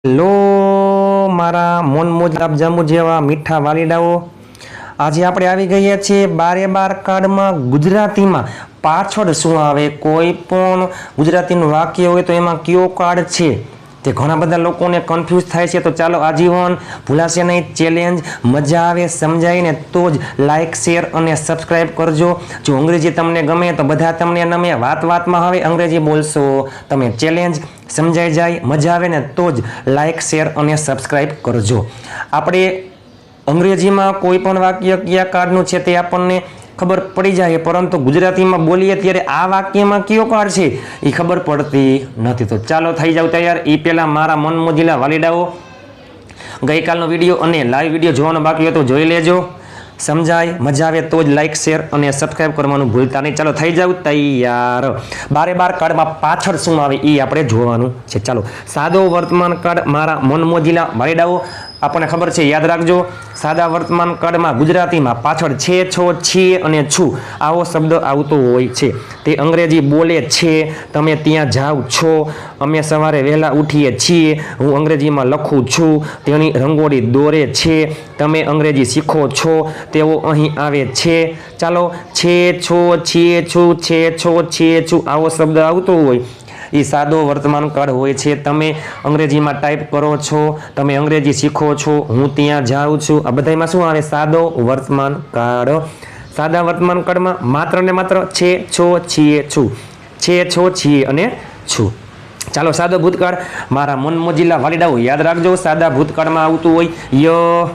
Hello મારા મોન મુજબ જામુ જેવા મીઠા વાલીડાઓ, આજે આપણે આવી ગયા છીએ 12 કાર્ડમાં ગુજરાતીમાં પાછળ શું આવે, કોઈ પણ ગુજરાતીનું વાક્ય હોય તો એમાં કયો કાર્ડ છે તે ઘણા બધા લોકોને કન્ફ્યુઝ થાય છે. તો ચાલો આજીવન ભૂલાશે નહીં ચેલેન્જ, મજા આવે સમજાઈને તો જ લાઇક શેર અને સબસ્ક્રાઈબ કરજો. જો અંગ્રેજી તમને ગમે તો બધા તમને નમે, વાત વાતમાં હવે અંગ્રેજી બોલશો તમે, ચેલેન્જ સમજાઈ જાય, મજા આવે ને તો જ લાઇક શેર અને સબસ્ક્રાઈબ કરજો. આપણે અંગ્રેજીમાં કોઈ પણ વાક્ય કયા કાર્ડનું છે તે આપણને ખબર પડી જાય, પરંતુ ગુજરાતીમાં બોલીએ ત્યારે આ વાક્યમાં કયો કાર્ડ છે એ ખબર પડતી નથી. તો ચાલો થઈ જાવ તૈયાર. એ પહેલાં મારા મન મોજીલા વાલીડાઓ, ગઈકાલનો વિડીયો અને લાઈવ વિડીયો જોવાનો બાકી હોય તો જોઈ લેજો, સમજાય મજા આવે તો જ લાઇક શેર અને સબસ્ક્રાઈબ કરવાનું ભૂલતા નહીં. ચાલો થઈ જાવ તૈયાર. 12 કાર્ડમાં પાછળ શું આવે એ આપણે જોવાનું છે. ચાલો, સાદો વર્તમાન કાર્ડ મારા મન મોજીલા વાલીડાઓ, આપણને ખબર છે, યાદ રાખજો. સાદા વર્તમાન કાર્ડમાં ગુજરાતીમાં પાછળ છે, છો, છીએ અને છું આવો શબ્દ આવતો હોય છે. તે અંગ્રેજી બોલે છે, તમે ત્યાં જાઓ છો, અમે સવારે વહેલા ઉઠીએ છીએ, હું અંગ્રેજીમાં લખું છું, તેની રંગોળી દોરે છે, તમે અંગ્રેજી શીખો છો, તેઓ અહીં આવે છે. ચાલો, છે, છો, છીએ, છું, છે, છો, છીએ, છું આવો શબ્દ આવતો હોય એ સાદો વર્તમાન કાળ હોય છે. તમે અંગ્રેજીમાં ટાઈપ કરો છો, તમે અંગ્રેજી શીખો છો, હું ત્યાં જાઉં છું, આ બધામાં શું આવે? સાદો વર્તમાન કાળ. સાદા વર્તમાન કાળમાં માત્ર ને માત્ર છે, છો, છીએ, છું, છે, છો, છીએ અને છું. ચાલો, સાદો ભૂતકાળ મારા મન મોજીલા વાલીડાઓ, યાદ રાખજો. સાદા ભૂતકાળમાં આવતું હોય ય,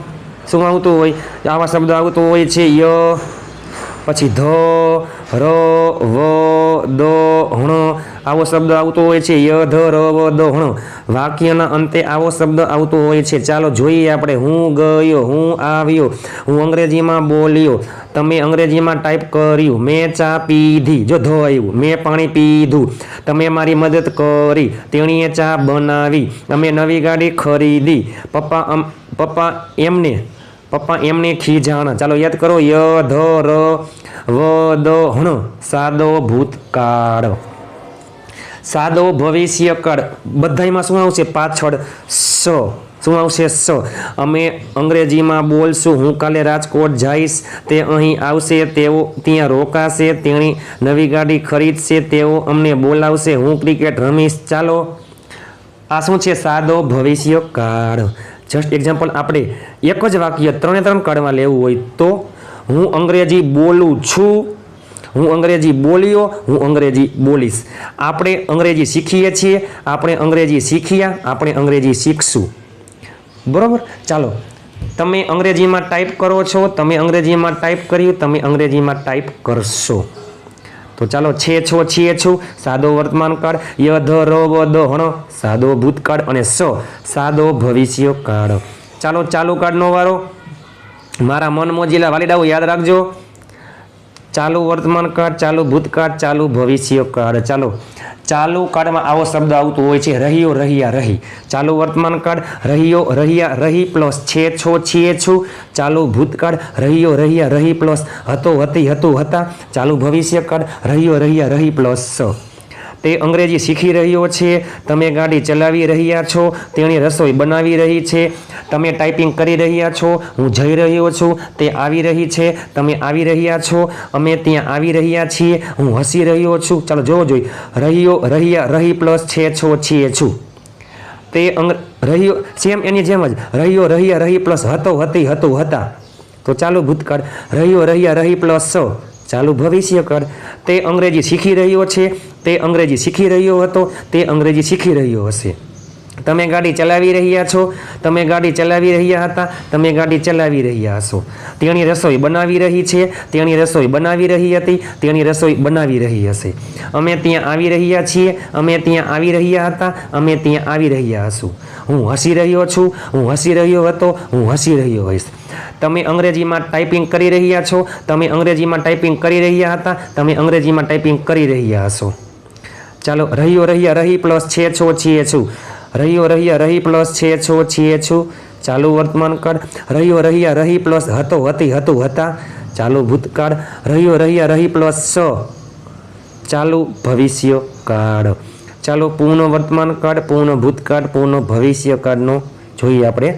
શું આવતું હોય? આવા શબ્દ આવતો હોય છે ય, પછી ધ, ર, વ, દ, હણ આવો શબ્દ આવતો હોય છે. ય, ધ, ર, વ, દ, હણ. વાક્યના અંતે આવો શબ્દ આવતો હોય છે. ચાલો જોઈએ આપણે. હું ગયો, હું આવ્યો, હું અંગ્રેજીમાં બોલ્યો, તમે અંગ્રેજીમાં ટાઈપ કર્યું, મેં ચા પીધી, જો ધ આવ્યું, મેં પાણી પીધું, તમે મારી મદદ કરી, તેણીએ ચા બનાવી, અમે નવી ગાડી ખરીદી, પપ્પા એમને ખીજાણા. ચાલો યાદ કરો. ય, ધ, ર, વ, દ, હણ સાદો ભૂતકાળ. સાદો ભવિષ્યકાળ બધામાં શું આવશે? પાછળ સ. શું આવશે? સ. અમે અંગ્રેજીમાં બોલશું, હું કાલે રાજકોટ જઈશ, તે અહીં આવશે, તેઓ ત્યાં રોકાશે, તેણી નવી ગાડી ખરીદશે, તેઓ અમને બોલાવશે, હું ક્રિકેટ રમીશ. ચાલો, આ શું છે? સાદો ભવિષ્યકાળ. જસ્ટ એક્ઝામ્પલ, આપણે એક જ વાક્ય 3 કાળમાં લેવું હોય તો હું અંગ્રેજી બોલું છું, હું અંગ્રેજી બોલ્યો, હું અંગ્રેજી બોલીશ. આપણે અંગ્રેજી શીખીએ છીએ, આપણે અંગ્રેજી શીખ્યા, આપણે અંગ્રેજી શીખશું. બરાબર? ચાલો, તમે અંગ્રેજીમાં ટાઈપ કરો છો, તમે અંગ્રેજીમાં ટાઈપ કર્યું, તમે અંગ્રેજીમાં ટાઈપ કરશો. તો ચાલો, છે, છો, છીએ, છું સાદો વર્તમાન કાળ, ય, ધ, ર, વ, દ, હણ સાદો ભૂતકાળ અને સ સાદો ભવિષ્યકાળ. ચાલો, ચાલુ કાળનો વારો મારા મન મોજીલા વાલીડાઓ, યાદ રાખજો. ચાલુ વર્તમાન કાળ, ચાલુ ભૂતકાળ, ચાલુ ભવિષ્યકાળ. ચાલો, ચાલુ કાળમાં આવો શબ્દ આવતો હોય છે રહ્યો, રહ્યા, રહી. ચાલુ વર્તમાન કાળ રહ્યો, રહ્યા, રહી પ્લસ છે, છો, છીએ, છું. ચાલુ ભૂતકાળ રહ્યો, રહ્યા, રહી પ્લસ હતો, હતી, હતું, હતા. ચાલુ ભવિષ્યકાળ રહ્યો, રહ્યા, રહી પ્લસ સ. તે અંગ્રેજી શીખી રહ્યો છે, તમે ગાડી ચલાવી રહ્યા છો, તેણી રસોઈ બનાવી રહી છે, તમે ટાઈપિંગ કરી રહ્યા છો, હું જઈ રહ્યો છું, તે આવી રહી છે, તમે આવી રહ્યા છો, અમે ત્યાં આવી રહ્યા છીએ, હું હસી રહ્યો છું. ચાલો જોવો જોઈએ. રહ્યો, રહ્યા, રહી પ્લસ છે, છો, છીએ, છું. તે રહ્યો સેમ એની જેમ જ રહ્યો, રહ્યા, રહી પ્લસ હતો, હતી, હતું, હતા. તો ચાલુ ભૂતકાળ રહ્યો, રહ્યા, રહી પ્લસ સ. ચાલુ ભવિષ્યકાળ તે અંગ્રેજી શીખી રહ્યો છે, તે અંગ્રેજી શીખી રહ્યો હતો, તે અંગ્રેજી શીખી રહ્યો હશે. તમે ગાડી ચલાવી રહ્યા છો, તમે ગાડી ચલાવી રહ્યા હતા, તમે ગાડી ચલાવી રહ્યા હશો. તેણી રસોઈ બનાવી રહી છે, તેણી રસોઈ બનાવી રહી હતી, તેણી રસોઈ બનાવી રહી હશે. અમે ત્યાં આવી રહ્યા છીએ, અમે ત્યાં આવી રહ્યા હતા, અમે ત્યાં આવી રહ્યા હશું. હું હસી રહ્યો છું, હું હસી રહ્યો હતો, હું હસી રહ્યો હોઈશ. તમે અંગ્રેજીમાં ટાઈપિંગ કરી રહ્યા છો, તમે અંગ્રેજીમાં ટાઈપિંગ કરી રહ્યા હતા, તમે અંગ્રેજીમાં ટાઈપિંગ કરી રહ્યા હશો. ચાલો, રહ્યો, રહ્યા, રહી પ્લસ છે, છો, છીએ, છું. રહ્યો, રહ્યા, રહી પ્લસ છે, છો, છીએ, છું. ચાલુ વર્તમાન કાળ રહ્યો, રહ્યા, રહી પ્લસ હતો, હતી, હતું, હતા. ચાલુ ભૂતકાળ રહ્યો, રહ્યા, રહી પ્લસ સ. ચાલુ ભવિષ્યકાળ. ચાલો પૂર્ણ વર્તમાન કાળ, પૂર્ણ ભૂતકાળ, પૂર્ણ ભવિષ્યકાળનો જોઈએ આપણે.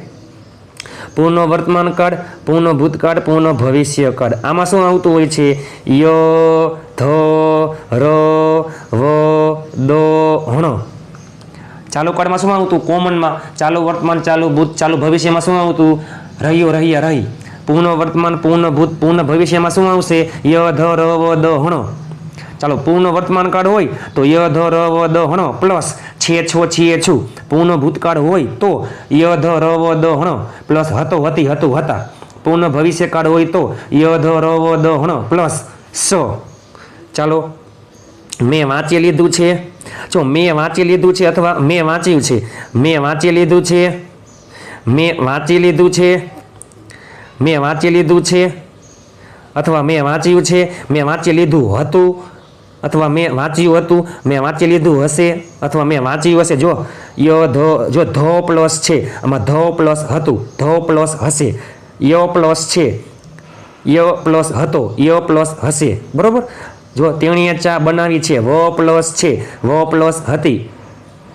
પૂર્ણ વર્તમાન કાળ, પૂર્ણ ભૂતકાળ, પૂર્ણ ભવિષ્યકાળ. આમાં શું આવતું હોય છે? ય, ધ, ર, વ, દ, હણ. ચાલુ કાળમાં શું આવતું? કોમનમાં ચાલુ વર્તમાન, ચાલુ ભૂત, ચાલુ ભવિષ્યમાં શું આવતું? રહ્યો, રહ્યા, રહી. પૂર્ણ વર્તમાન, પૂર્ણ ભૂત, પૂર્ણ ભવિષ્યમાં શું આવશે? ય, ધ, ર, વ, દ, હણ. ચાલો પૂર્ણ વર્તમાન કાળ હોય તો ય, ધ, ર, વ, દ, હણ પ્લસ છે, છો, છીએ, છું. પૂર્ણ ભૂતકાળ હોય તો ય, ધ, ર, વ, દ, હણ પ્લસ હતો, હતી, હતું, હતા. પૂર્ણ ભવિષ્યકાળ હોય તો ય, ધ, ર, વ, દ, હણ પ્લસ સ. ચાલો મેં વાંચી લીધું છે. જો મેં વાંચી લીધું છે અથવા મેં વાંચ્યું છે, મેં વાંચી લીધું છે, મેં વાંચી લીધું છે, મેં વાંચી લીધું છે અથવા મેં વાંચ્યું છે, મેં વાંચી લીધું હતું અથવા મેં વાંચ્યું હતું, મેં વાંચી લીધું હશે અથવા મેં વાંચ્યું હશે. જો ય, ધ, જો ધ પ્લસ છે આમાં ધ પ્લસ હતું, ધ પ્લસ હશે, ય પ્લસ છે, ય પ્લસ હતો, ય પ્લસ હશે. બરોબર. જો તેણીએ ચા બનાવી છે, વ પ્લસ છે, વ પ્લસ હતી,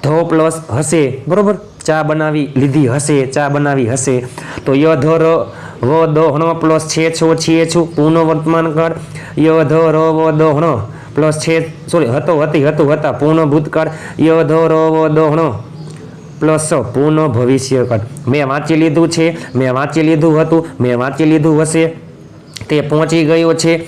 ધ પ્લસ હશે. બરોબર. ચા બનાવી લીધી હશે, ચા બનાવી હશે. તો ય, ધ, ર, વ, દ, હણ પ્લસ છે, છો, છીએ, છું. પૂર્ણ વર્તમાન કાળ ય, ધ, ર, વ, દ, હણ પ્લસ છે, સોરી હતો, હતી, હતું, હતા. પૂર્ણ ભૂતકાળ ય, ધ, ર, વ, દ, હણ પ્લસ પૂર્ણ ભવિષ્યકાળ. મેં વાંચી લીધું છે, મેં વાંચી લીધું હતું, મેં વાંચી લીધું હશે. તે પહોંચી ગયો છે,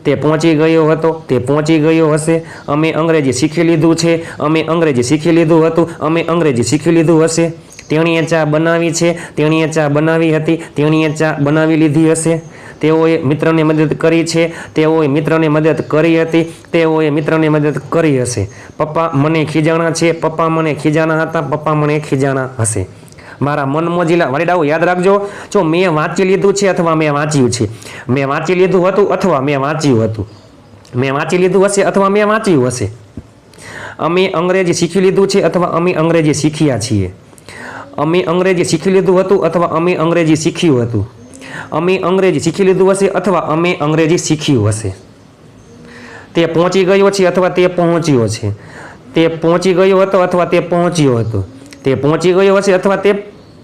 તે પહોંચી ગયો હતો, તે પહોંચી ગયો હશે. અમે અંગ્રેજી શીખી લીધું છે, અમે અંગ્રેજી શીખી લીધું હતું, અમે અંગ્રેજી શીખી લીધું હશે. તેણીએ ચા બનાવી છે, તેણીએ ચા બનાવી હતી, તેણીએ ચા બનાવી લીધી હશે. તેઓએ મિત્રને મદદ કરી છે, તેઓએ મિત્રને મદદ કરી હતી, તેઓએ મિત્રને મદદ કરી હશે. પપ્પા મને ખીજાણા છે, પપ્પા મને ખીજાણા હતા, પપ્પા મને ખીજાણા હશે. મારા મન મોજીલા વાલીડાઓ યાદ રાખજો. જો મેં વાંચી લીધું છે અથવા મેં વાંચ્યું છે, મેં વાંચી લીધું હતું અથવા મેં વાંચ્યું હતું, મેં વાંચી લીધું હશે અથવા મેં વાંચ્યું હશે. અમે અંગ્રેજી શીખી લીધું છે અથવા અમે અંગ્રેજી શીખ્યા છીએ. અમે અંગ્રેજી શીખી લીધું હતું અથવા અમે અંગ્રેજી શીખ્યું હતું. અમે અંગ્રેજી શીખી લીધું હશે અથવા અમે અંગ્રેજી શીખ્યું હશે. તે પહોંચી ગયો છે અથવા તે પહોંચ્યો છે. તે પહોંચી ગયો હતો અથવા તે પહોંચ્યો હતો. તે પહોંચી ગયો હશે અથવા તે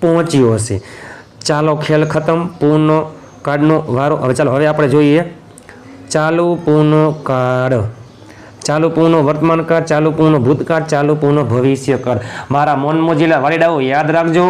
પહોંચ્યો હશે. ચાલો ખેલ ખતમ. પૂર્ણ કાળનો વારો. હવે ચાલો હવે આપણે જોઈએ ચાલુ પૂર્ણ કાળ, ચાલુ પૂર્ણ વર્તમાન કાળ, ચાલુ પૂર્ણ ભૂતકાળ, ચાલુ પૂર્ણ ભવિષ્યકાળ. મારા મન મોજીલા વાલીડાઓ યાદ રાખજો.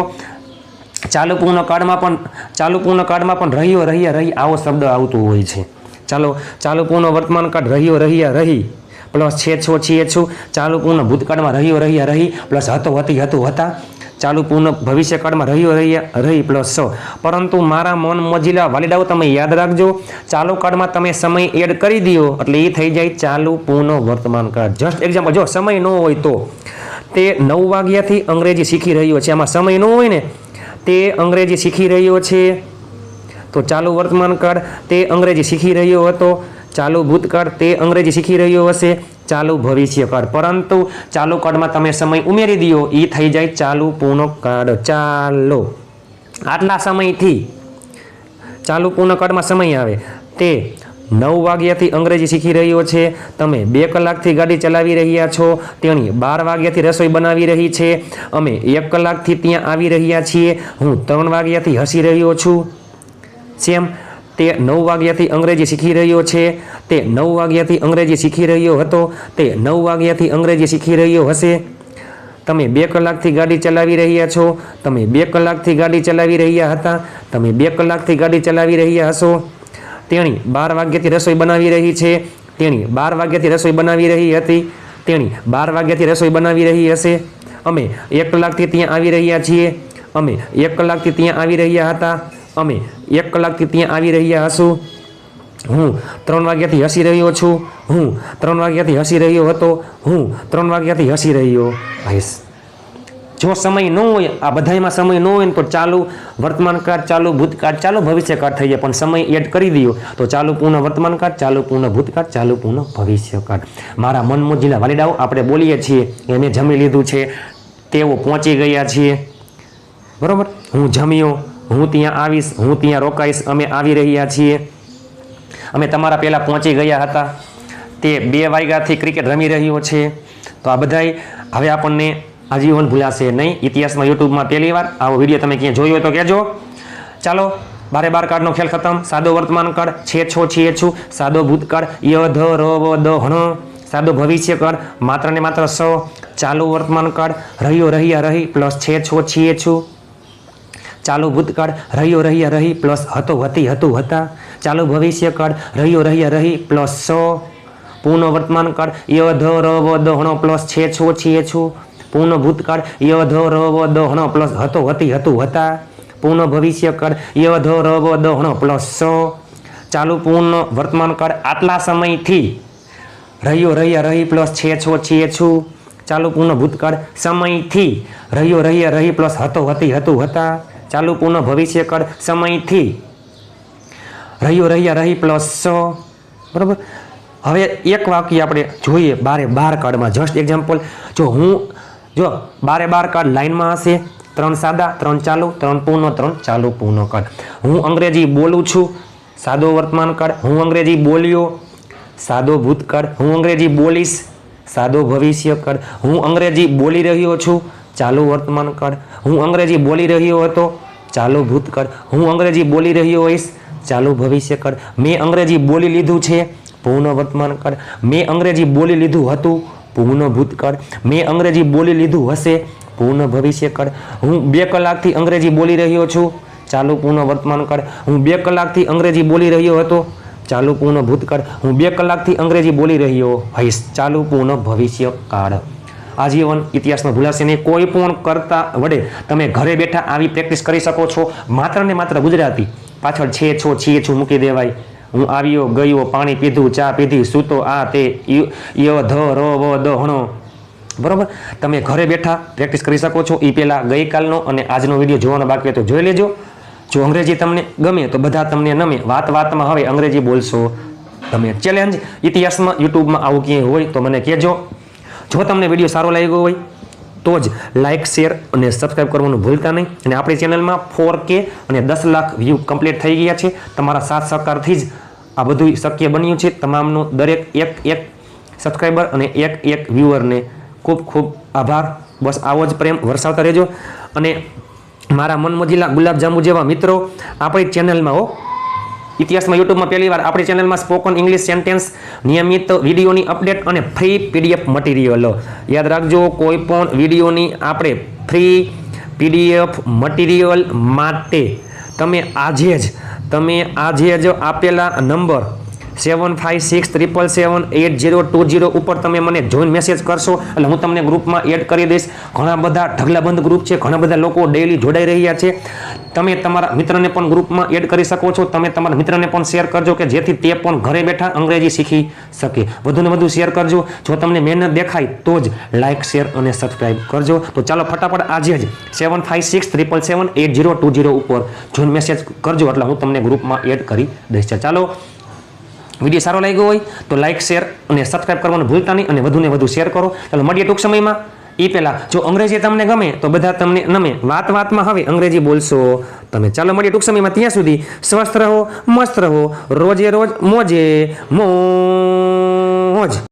ચાલુ પૂર્ણ કાળમાં પણ રહ્યો, રહ્યા, રહી આવો શબ્દ આવતો હોય છે. ચાલો ચાલુ પૂર્ણ વર્તમાન કાળ રહ્યો, રહ્યા, રહી પ્લસ છે, છો, છીએ, છું. ચાલુ પૂર્ણ ભૂતકાળમાં રહ્યો, રહ્યા, રહી પ્લસ હતો, હતી, હતું, હતા. ચાલુ પૂર્ણ ભવિષ્યકાળમાં રહ્યો, રહ્યા, રહી પ્લસ સ. પરંતુ મારા મન મોજીલા વાલીડાઓ તમે યાદ રાખજો, ચાલુ કાળમાં તમે સમય એડ કરી દો એટલે એ થઈ જાય ચાલુ પૂર્ણ વર્તમાન કાળ. જસ્ટ એક્ઝામ્પલ, જો સમય ન હોય તો તે 9 વાગ્યાથી અંગ્રેજી શીખી રહ્યો છે, આમાં સમય ન હોય ને, તે અંગ્રેજી શીખી રહ્યો છે તો ચાલુ વર્તમાન કાળ. તે અંગ્રેજી શીખી રહ્યો હતો, ચાલુ ભૂતકાળ. તે અંગ્રેજી શીખી રહ્યો હશે, ચાલુ ભવિષ્યકાળ. પરંતુ ચાલુ કાળમાં તમે સમય ઉમેરી દો એ થઈ જાય ચાલુ પૂર્ણ કાળ. ચાલો આટલા સમયથી ચાલુ પૂર્ણ કાળમાં સમય આવે. તે 9 વાગ્યાથી અંગ્રેજી શીખી રહ્યો છે, તમે 2 કલાકથી ગાડી ચલાવી રહ્યા છો, તેણી 12 વાગ્યાથી રસોઈ બનાવી રહી છે, અમે 1 કલાકથી ત્યાં આવી રહ્યા છીએ, હું 3 વાગ્યાથી હસી રહ્યો છું. સેમ તે 9 વાગ્યાથી અંગ્રેજી શીખી રહ્યો છે, તે 9 વાગ્યાથી અંગ્રેજી શીખી રહ્યો હતો, તે 9 વાગ્યાથી અંગ્રેજી શીખી રહ્યો હશે. તમે 2 કલાકથી ગાડી ચલાવી રહ્યા છો, તમે 2 કલાકથી ગાડી ચલાવી રહ્યા હતા, તમે 2 કલાકથી ગાડી ચલાવી રહ્યા હશો. તેણી 12 વાગ્યાથી રસોઈ બનાવી રહી છે, તેણી 12 વાગ્યાથી રસોઈ બનાવી રહી હતી, તેણી 12 વાગ્યાથી રસોઈ બનાવી રહી હશે. અમે 1 કલાકથી ત્યાં આવી રહ્યા છીએ, અમે 1 કલાકથી ત્યાં આવી રહ્યા હતા, અમે 1 કલાકથી ત્યાં આવી રહ્યા હશું. હું 3 વાગ્યાથી હસી રહ્યો છું, હું 3 વાગ્યાથી હસી રહ્યો હતો, હું 3 વાગ્યાથી હસી રહ્યો હઈશ. જો સમય ન હોય, આ બધામાં સમય ન હોય ને તો ચાલુ વર્તમાન કાળ, ચાલુ ભૂતકાળ, ચાલુ ભવિષ્યકાળ થઈ જાય. પણ સમય એડ કરી દો તો ચાલુ પૂર્ણ વર્તમાન કાળ, ચાલુ પૂર્ણ ભૂતકાળ, ચાલુ પૂર્ણ ભવિષ્યકાળ. મારા મન મોજીલા વાલીડાઓ આપણે બોલીએ છીએ એને જમી લીધું છે, તેઓ પહોંચી ગયા છીએ. બરાબર. હું જમ્યો, હું ત્યાં આવીશ, હું ત્યાં રોકાઈશ, અમે આવી રહ્યા છીએ, અમે તમારા પહેલાં પહોંચી ગયા હતા, તે 2 વાગ્યાથી ક્રિકેટ રમી રહ્યો છે. તો આ બધાય હવે આપણને આજીવન ભૂલાશે નહીં. ઇતિહાસમાં યુટ્યુબમાં પહેલી વાર આવો વિડીયો તમે ક્યાં જોયો હોય તો કહેજો. ચાલો, 12 કાર્ડનો ખેલ ખતમ. સાદો વર્તમાન કાળ છે છો છીએ છું, સાદો ભૂતકાળ ય ધ ર વ દ હણ, સાદો ભવિષ્ય કાળ માત્ર ને માત્ર સ, ચાલુ વર્તમાન કાળ રહ્યો રહ્યા રહી પ્લસ છે છો છીએ છું, ચાલુ ભૂતકાળ રહ્યો રહ્યા રહી પ્લસ હતો હતી હતું હતા, ચાલુ ભવિષ્ય કાળ રહ્યો રહ્યા રહી પ્લસ સ, પૂર્ણ વર્તમાન કાળ ય ધ ર વ દ હણો પ્લસ છે છો છીએ છું, પૂર્ણ ભૂતકાળ ય ધ ર વ દ હણો પ્લસ હતો હતી હતું હતા, પૂર્ણ ભવિષ્ય કાળ ય ધ ર વ દ હણો પ્લસ સ, ચાલુ પૂર્ણ વર્તમાન કાળ આટલા સમયથી રહ્યો રહ્યા રહી પ્લસ છે છો છીએ છું, ચાલુ પૂર્ણ ભૂતકાળ સમયથી રહ્યો રહ્યા રહી પ્લસ હતો હતી હતું હતા, ચાલુ પૂર્ણ ભવિષ્ય કાળ સમયથી રહ્યો રહ્યા રહી પ્લસ સ. બરાબર. હવે એક વાક્ય આપણે જોઈએ 12 કાર્ડમાં. જસ્ટ એક્ઝામ્પલ, જો 12 કાર્ડ લાઈનમાં હશે, 3 સાદા, 3 ચાલુ, 3 પૂર્ણ, 3 ચાલુ પૂર્ણ કાર્ડ. હું અંગ્રેજી બોલું છું, સાદો વર્તમાન કાળ. હું અંગ્રેજી બોલ્યો, સાદો ભૂતકાળ. હું અંગ્રેજી બોલીશ, સાદો ભવિષ્ય કાળ. હું અંગ્રેજી બોલી રહ્યો છું, ચાલુ વર્તમાન કાળ. હું અંગ્રેજી બોલી રહ્યો હતો, ચાલુ ભૂતકાળ. હું અંગ્રેજી બોલી રહ્યો હોઈશ, ચાલુ ભવિષ્ય કાળ. મેં અંગ્રેજી બોલી લીધું છે, પૂર્ણ વર્તમાન કાળ. મેં અંગ્રેજી બોલી લીધું હતું, પૂર્ણ ભૂતકાળ. મેં અંગ્રેજી બોલી લીધું હશે, પૂર્ણ ભવિષ્ય કાળ. હું 2 કલાકથી અંગ્રેજી બોલી રહ્યો છું, ચાલુ પૂર્ણ વર્તમાન કાળ. હું 2 કલાકથી અંગ્રેજી બોલી રહ્યો હતો, ચાલુ પૂર્ણ ભૂતકાળ. હું 2 કલાકથી અંગ્રેજી બોલી રહ્યો હોઈશ, ચાલુ પૂર્ણ ભવિષ્ય કાળ. આજીવન ઇતિહાસમાં ભૂલાશે નહીં. કોઈ પણ કરતા વડે તમે ઘરે બેઠા આવી પ્રેક્ટિસ કરી શકો છો. માત્ર ને માત્ર ગુજરાતી પાછળ છે છો છીએ છું મૂકી દેવાય. હું આવ્યો ગયો, પાણી પીધું, ચા પીધી, સૂતો, આ તે ય ધ ર વ દ હણો. બરોબર. તમે ઘરે બેઠા પ્રેક્ટિસ કરી શકો છો. એ પહેલાં ગઈકાલનો અને આજનો વિડીયો જોવાનો બાકી હોય તો જોઈ લેજો. જો અંગ્રેજી તમને ગમે તો બધા તમને નમે. વાતમાં હવે અંગ્રેજી બોલશો તમે. ચેલેન્જ ઇતિહાસમાં યુટ્યુબમાં આવું ક્યાંય હોય તો મને કહેજો. જો તમને વિડીયો સારો લાગ્યો હોય તો જ લાઇક, શેર અને સબસ્ક્રાઈબ કરવાનું ભૂલતા નહીં. અને આપણી ચેનલમાં 4K અને 10 લાખ વ્યૂ કમ્પ્લીટ થઈ ગયા છે. તમારા સાથ સહકારથી જ આ બધું શક્ય બન્યું છે. તમામનો દરેક એક સબસ્ક્રાઈબર અને એક વ્યૂઅરને ખૂબ ખૂબ આભાર. બસ આવો જ પ્રેમ વરસાવતા રહેજો. અને મારા મનમોજીલા ગુલાબજાંબુ જેવા મિત્રો આપણી ચેનલમાં ઇતિહાસમાં યુટ્યુબમાં પહેલી વાર આપણી ચેનલમાં સ્પોકન ઇંગ્લિશ સેન્ટેન્સ, નિયમિત વિડીયોની અપડેટ અને ફ્રી PDF મટીરિયલ. યાદ રાખજો, કોઈ પણ વિડીયોની આપણે ફ્રી PDF મટીરિયલ માટે તમે આજે જ આપેલા નંબર 7567778020 ઉપર તમે મને જોઈન મેસેજ કરશો એટલે હું તમને ગ્રુપમાં એડ કરી દઈશ. ઘણા બધા ઢગલાબંધ ગ્રુપ છે, ઘણા બધા લોકો ડેઈલી જોડાઈ રહ્યા છે. તમે તમારા મિત્રને પણ ગ્રુપમાં એડ કરી શકો છો. તમે તમારા મિત્રને પણ શેર કરજો કે જેથી તે પણ ઘરે બેઠા અંગ્રેજી શીખી શકે. વધુને વધુ શેર કરજો. જો તમને મહેનત દેખાય તો જ લાઇક, શેર અને સબસ્ક્રાઈબ કરજો. તો ચાલો ફટાફટ આજે જ 7567778020 ઉપર જોઈન મેસેજ કરજો એટલે હું તમને ગ્રુપમાં એડ કરી દઈશ. ચાલો, વિડીયો સારો લાગ્યો હોય તો લાઇક, શેર અને સબસ્ક્રાઈબ કરવાનું ભૂલતા નહીં અને વધુને વધુ શેર કરો. ચાલો મળીએ ટૂંક સમયમાં. એ પહેલાં જો અંગ્રેજી તમને ગમે તો બધા તમને નમે. વાતમાં હવે અંગ્રેજી બોલશો તમે. ચાલો મળીએ ટૂંક સમયમાં. ત્યાં સુધી સ્વસ્થ રહો, મસ્ત રહો, રોજે રોજ મોજે મોજ.